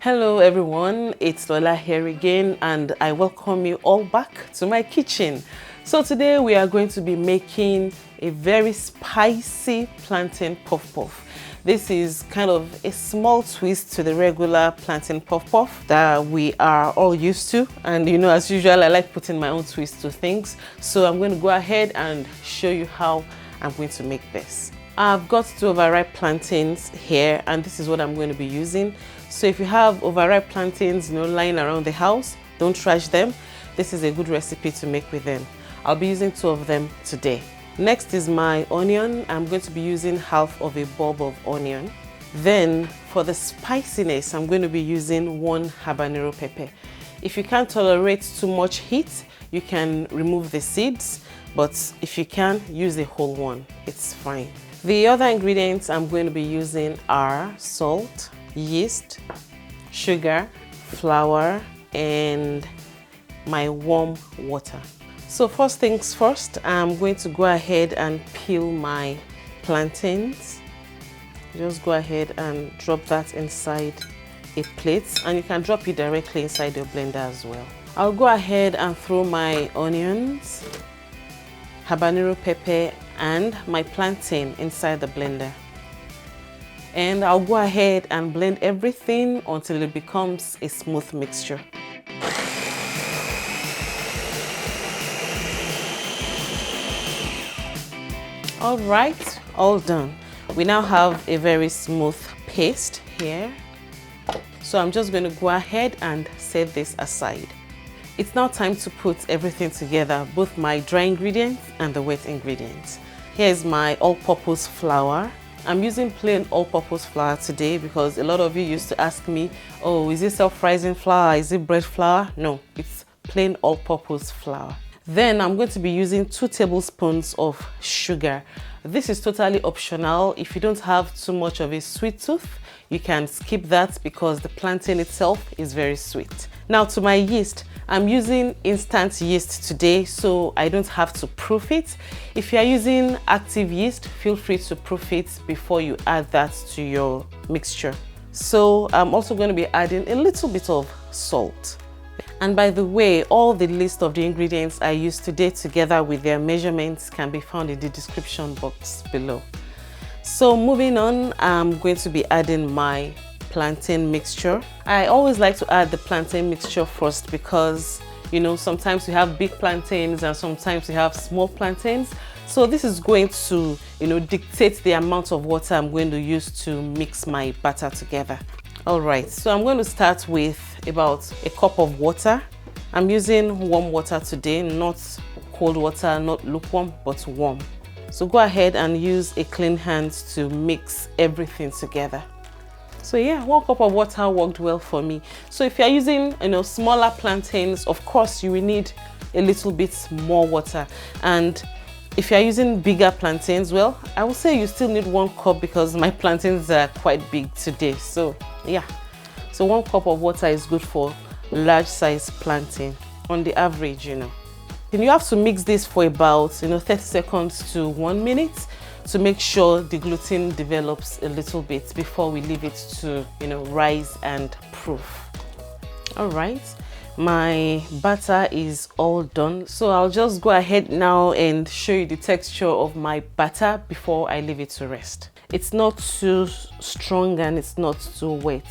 Hello everyone, it's Lola here again and I welcome you all back to my kitchen. So today we are going to be making a very spicy plantain puff puff. This is kind of a small twist to the regular plantain puff puff that we are all used to, and you know, as usual, I like putting my own twist to things. So I'm going to go ahead and show you how I'm going to make this. I've got 2 overripe plantains here and this is what I'm going to be using. So if you have overripe plantains, lying around the house, don't trash them. This is a good recipe to make with them. I'll be using 2 of them today. Next is my onion. I'm going to be using half of a bulb of onion. Then for the spiciness, I'm going to be using 1 habanero pepper. If you can't tolerate too much heat, you can remove the seeds, but if you can, use the whole one. It's fine. The other ingredients I'm going to be using are salt, yeast, sugar, flour, and my warm water. So first things first, I'm going to go ahead and peel my plantains. Just go ahead and drop that inside a plate, and you can drop it directly inside your blender as well. I'll go ahead and throw my onions, habanero pepper, and my plantain inside the blender. And I'll go ahead and blend everything until it becomes a smooth mixture. All right, all done. We now have a very smooth paste here. So I'm just going to go ahead and set this aside. It's now time to put everything together, both my dry ingredients and the wet ingredients. Here's my all-purpose flour. I'm using plain all-purpose flour today because a lot of you used to ask me, oh, is it self-rising flour? Is it bread flour? No, it's plain all-purpose flour. Then I'm going to be using 2 tablespoons of sugar. This is totally optional. If you don't have too much of a sweet tooth, you can skip that because the plantain itself is very sweet. Now to my yeast, I'm using instant yeast today, so I don't have to proof it. If you are using active yeast, feel free to proof it before you add that to your mixture. So I'm also going to be adding a little bit of salt. And by the way, all the list of the ingredients I used today together with their measurements can be found in the description box below. So moving on, I'm going to be adding my plantain mixture. I always like to add the plantain mixture first because, sometimes we have big plantains and sometimes we have small plantains. So this is going to, dictate the amount of water I'm going to use to mix my batter together. All right, so I'm going to start with about a cup of water. I'm using warm water today, not cold water, not lukewarm, but warm. So go ahead and use a clean hand to mix everything together. So yeah, 1 cup of water worked well for me. So if you're using, smaller plantains, of course you will need a little bit more water. And if you're using bigger plantains, well, I will say you still need 1 cup because my plantains are quite big today. So yeah, so 1 cup of water is good for large size plantain on the average, And you have to mix this for about, 30 seconds to 1 minute to make sure the gluten develops a little bit before we leave it to, rise and proof. All right. My batter is all done, so I'll just go ahead now and show you the texture of my batter before I leave it to rest. It's not too strong and it's not too wet.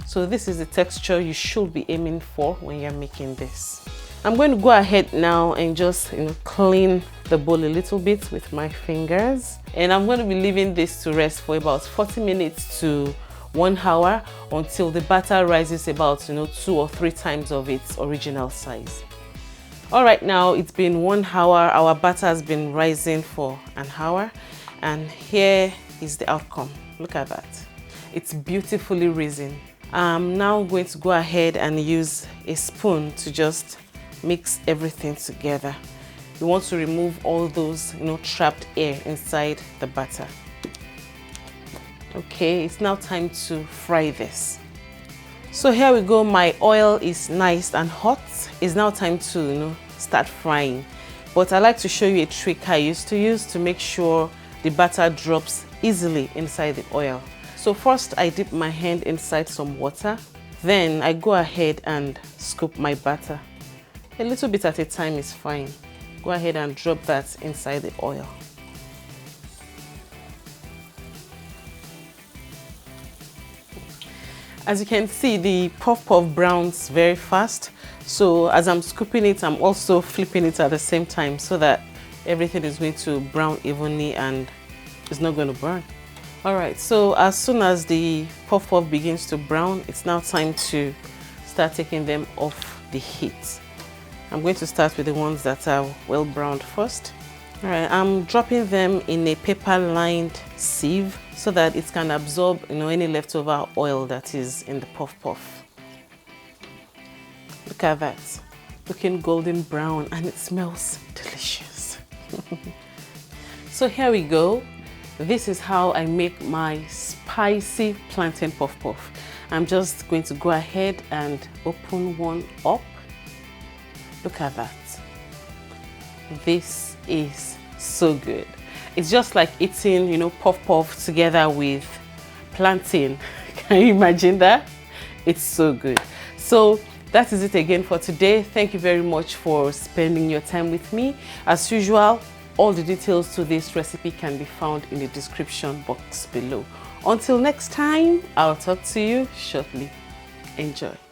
So this is the texture you should be aiming for when you're making this. I'm going to go ahead now and just clean the bowl a little bit with my fingers. And I'm going to be leaving this to rest for about 40 minutes to 1 hour until the batter rises about 2 or 3 times of its original size. All right, now it's been 1 hour. Our batter has been rising for an hour, and here is the outcome. Look at that. It's beautifully risen. I'm now going to go ahead and use a spoon to just mix everything together. You want to remove all those trapped air inside the batter. Okay, it's now time to fry this. So here we go. My oil is nice and hot. It's now time to start frying. But I like to show you a trick I used to use to make sure the batter drops easily inside the oil. So first I dip my hand inside some water, Then I go ahead and scoop my batter. A little bit at a time is fine. Go ahead and drop that inside the oil. As you can see, the puff puff browns very fast. So as I'm scooping it, I'm also flipping it at the same time so that everything is going to brown evenly and it's not going to burn. All right, so as soon as the puff puff begins to brown, it's now time to start taking them off the heat. I'm going to start with the ones that are well browned first. All right, I'm dropping them in a paper-lined sieve so that it can absorb, any leftover oil that is in the puff puff. Look at that, looking golden brown, and it smells delicious. So here we go. This is how I make my spicy plantain puff puff. I'm just going to go ahead and open one up. Look at that. This is so good. It's just like eating, puff puff together with plantain. Can you imagine that? It's so good. So that is it again for today. Thank you very much for spending your time with me. As usual, all the details to this recipe can be found in the description box below. Until next time, I'll talk to you shortly. Enjoy.